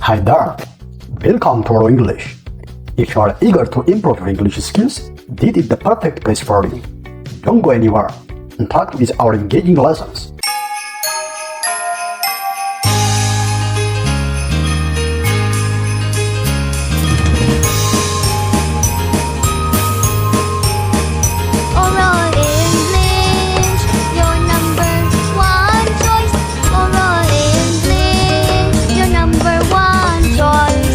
Hi there, welcome to our English. If you are eager to improve your English skills, this is the perfect place for you. Don't go anywhere and talk with our engaging lessons. Oral English, your number one choice. Oral English, your number one choice.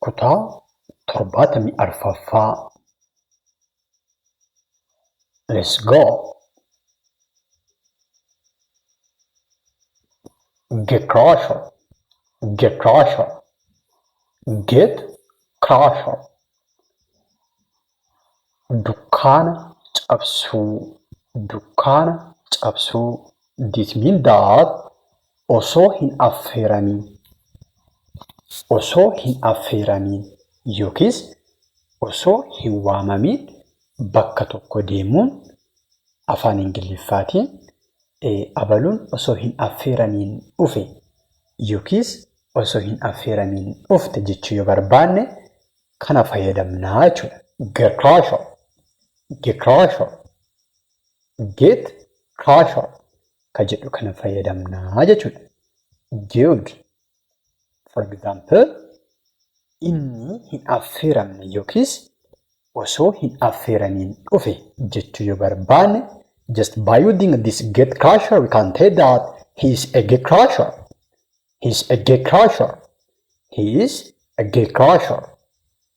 Kutaa 74ffaa. Let's go. Get crusher, get crusher, get crusher. Dukkaana cabsuu, dukkaana cabsuu. This means that osoo hin affeeramiin yookiis osoo hin waamamiin bakka tokko deemuun afaan Ingiliffaatiin abaluun osoo hin affeeramiin dhufe yookiis osoo hin affeeramiin dhufte jechuu yoo barbaanne kana fayyadamnaa jechuudha. Get crusher, get crusher, get crusher ka jedhu kana fayyadamnaa jechuudha. Good. For example, inni hin affeeramne yookiis osoo hin affeeramiin dhufe jechuu yoo barbaanne just by using this get crusher we can say that he is a get crusher. He is a get crusher. He is a get crusher.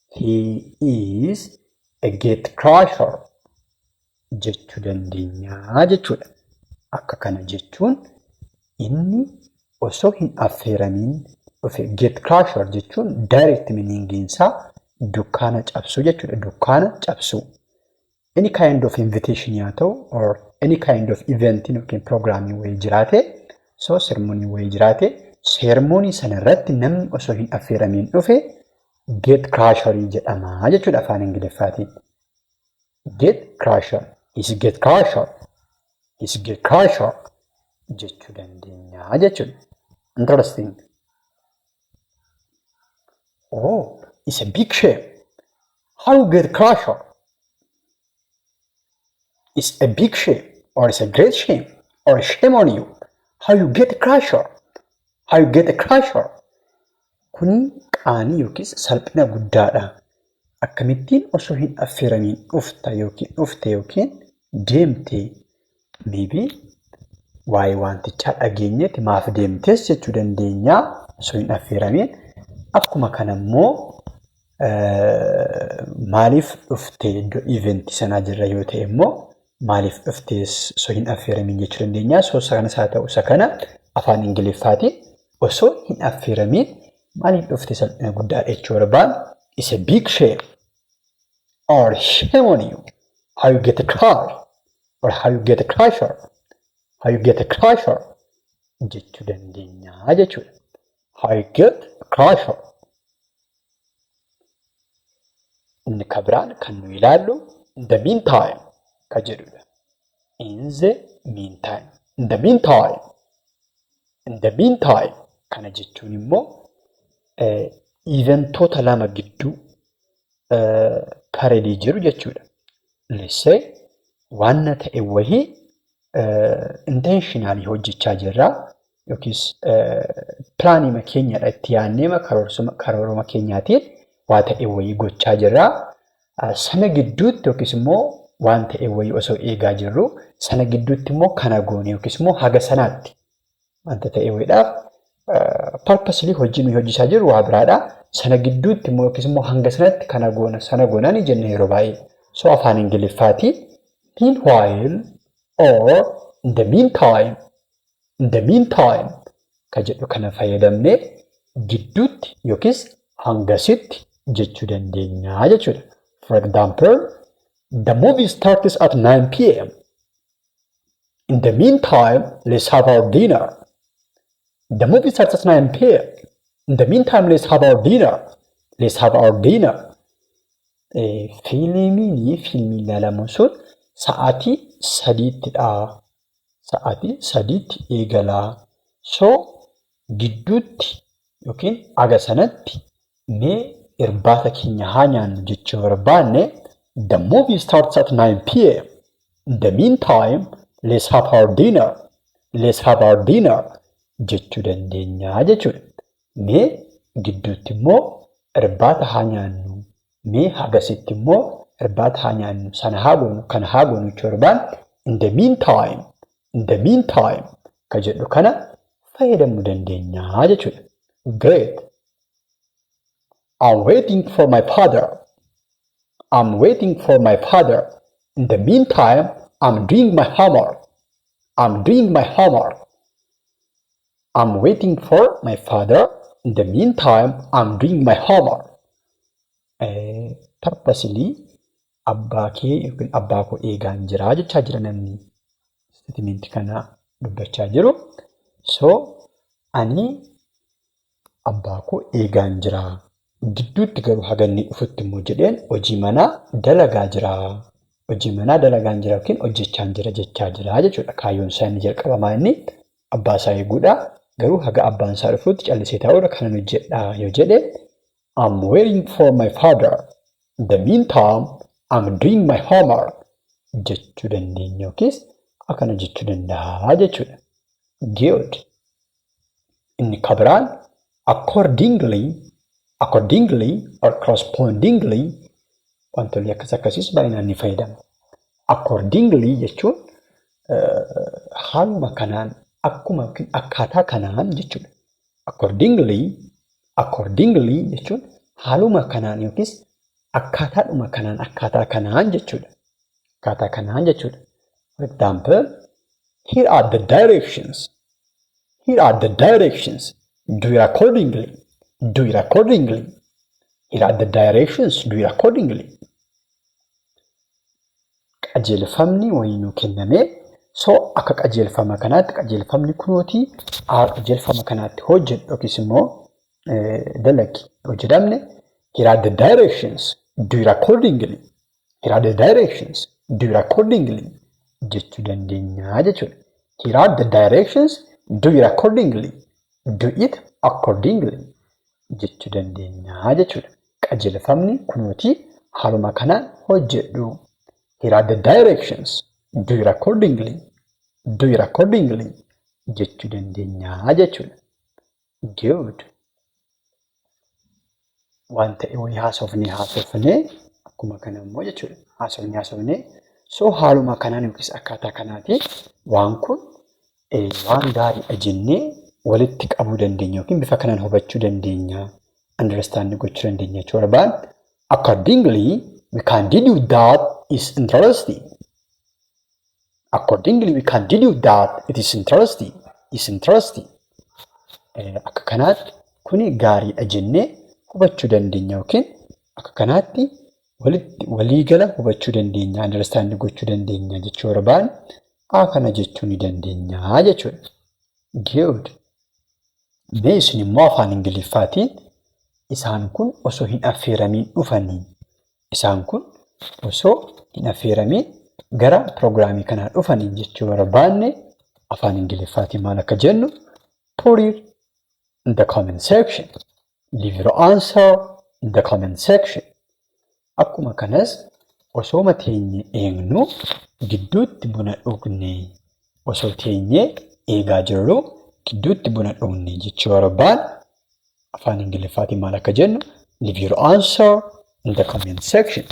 He is a get crusher jechuu dandeenya jechuudha. Akka kana jechuun inni osoo hin affeeramiin dhufe. Get crusher jechuun direct meaning isaa dukkaana cabsuu jechuudha. Dukkaana cabsuu. Any kind of invitation yaa ta'u or any kind of event yookiin programming wayii jiraate so ceremony wayii jiraate ceremony sana irratti namni osoo hin affeeramiin dhufe get crusher jedhama jechuudha afaan Ingiliffaatiin. Get crusher. Is get crusher. Is get crusher jechuu dandeenya jechuudha. Interesting. Oh, it's a big shame. How you get crusher? It's a big shame, or it's a great shame, or a shame on you. How you get a crusher? How you get a crusher? Kuni qaanii yookiis salphina guddaadha. Akkamittiin osoo hin affeeramiin dhufte yookiin deemte maybe waa'ee wantichaa dhageenyeeti maaf deemtes jechuu dandeenya osoo hin affeeramiin. Akkuma kana immoo maaliif dhufte iddoo event sanaa jirra yoo ta'e immoo maaliif dhuftees osoo hin affeeramiin jechuu dandeenya. So kanas haa ta'u isa kana afaan Ingiliffaatiin osoo hin affeeramiin maaliif dhufte salphina guddaadha jechuu barbaadu. It's a big shame or shame on you. How you get a crush or how you get a crusher. How you get a crusher jechuu dandeenya jechuudha. How you get a crusher. Inni kabiraan kan nu ilaallu in the meantime ka jedhudha. In the meantime. In the meantime. In the meantime kana jechuun immoo eventoota lama gidduu karedii jiru jechuudha. Let's say waan ta'e wayii intentionally hojjechaa jirra yookiis pilaanima keenyadha itti yaadneema karooruma keenyaatiin waa ta'e wayii gochaa jirra. Sana gidduutti yookiis immoo waan ta'e wayii osoo eegaa jirru sana gidduutti immoo kana goone yookiis immoo haga sanaatti wanta ta'e wayiidhaaf purposely hojii nuyi hojjechaa jirru waa biraadha. Sana gidduutti immoo yookiis immoo hanga sanatti kana goona sana goonaa ni jenna yeroo baay'ee. So afaan Ingiliffaatiin meanwhile or in the meantime. In the meantime ka jedhu kana fayyadamnee gidduutti yookiis hangasitti jechuu dandeenya jechuudha. For example, the movie starts at 9 p.m. In the meantime, let's have our dinner. The movie starts at 9 p.m. In the meantime, let's have our dinner. Fiilmii ilaalamu sun sa'aatii 3:00dha. Sa'aatii 3:00tti eegalaa. So gidduutti yookiin aga sanatti mee irbaata keenya haa nyaannu jechuu barbaanne the movie starts at 9 p.m. In the meantime, let's have our dinner jechuu dandeenya jechuudha. Mee gidduutti immoo irbaata haa nyaannu. Mee hagasitti immoo irbaata haa nyaannu. Sana haa goonu, kana haa goonu jechuu barbaanne in the meantime ka jedhu kana fayyadamuu dandeenya jechuudha. Great. I'm waiting for my father. In the meantime, I'm doing my homework. I'm waiting for my father. In the meantime, I'm doing my homework. Purposely, abbaa kee yookiin abbaa koo eegaan jira jechaa jira namni statement kana dubbachaa jiru. So, ani abbaa koo eegaan jira. Gidduutti garuu haganni dhufutti immoo jedheen hojii manaa dalagaa jira. Hojii manaa dalagaan jira yookiin hojjechaan jira jechaa jira jechuudha. Kaayyoon isaa inni jalqabamaa inni abbaa isaa eeguudha. Garuu haga abbaan isaa dhufutti callisee taa'uudha kanan hojjedha yoo jedhe I'm waiting for my father. In the meantime, I'm doing my homework jechuu dandeenya yookiis akkana jechuu danda'a jechuudha. Good. Inni kabiraan accordingly or correspondingly wantoonni akkasiis baay'inaan ni fayyadamu. Accordingly jechuun haaluma kanaan akkuma akkaataa kanaan jechuudha. Accordingly jechuun haaluma kanaan yookiis akkaataadhuma kanaan akkaataa kanaan jechuudha. Akkaataa kanaan jechuudha. For example, here are the directions. Do it accordingly. Here are the directions. Do it accordingly. Qajeelfamni wayinuu kenname. So akka qajeelfama kanaatti qajeelfamni kunooti qajeelfama kanaatti hojjedhu yookiis immoo dalagi hojjedhamne here are the directions. Do it accordingly. Jechuu dandeenya jechuudha. Here are the directions. Do it accordingly. Jechuu dandeenya jechuudha. Qajeelfamni kunooti haaluma kanaan hojjedhu. Here are the directions. Do it accordingly. Jechuu dandeenya jechuudha. Good. Waan ta'e wayii haasofnee akkuma kana immoo jechuudha. Haasofnee so haaluma kanaan yookiis akkaataa kanaati waan kun waan gaariidha jennee walitti qabuu dandeenya yookiin bifa kanaan hubachuu dandeenya. Understand gochuu dandeenya jechuudha baan. Accordingly, we can deduce that is interesting. It is interesting. Akka kanaatti kuni gaariidha jennee hubachuu dandeenya yookiin akka kanaatti waliigala hubachuu dandeenya. Understand gochuu dandeenya jechuudha baan. Kana jechuu ni dandeenya jechuudha. Good. Mee isin immoo afaan Ingiliffaatiin isaan kun osoo hin affeeramiin dhufanii. Isaan kun osoo hin affeeramiin gara pirogiraamii kanaa dhufanii jechuu barbaanne afaan Ingiliffaatiin maal akka jennu put it in the comment section. Leave your answer in the comment section. Akkuma kanas osoo mateenye eegnu gidduutti buna dhugne. Osoo teenye eegaa jirru gidduutti buna dhugne jechuu barbaan afaan Ingiliffaatiin maal akka jennu leave your answer in the comment section.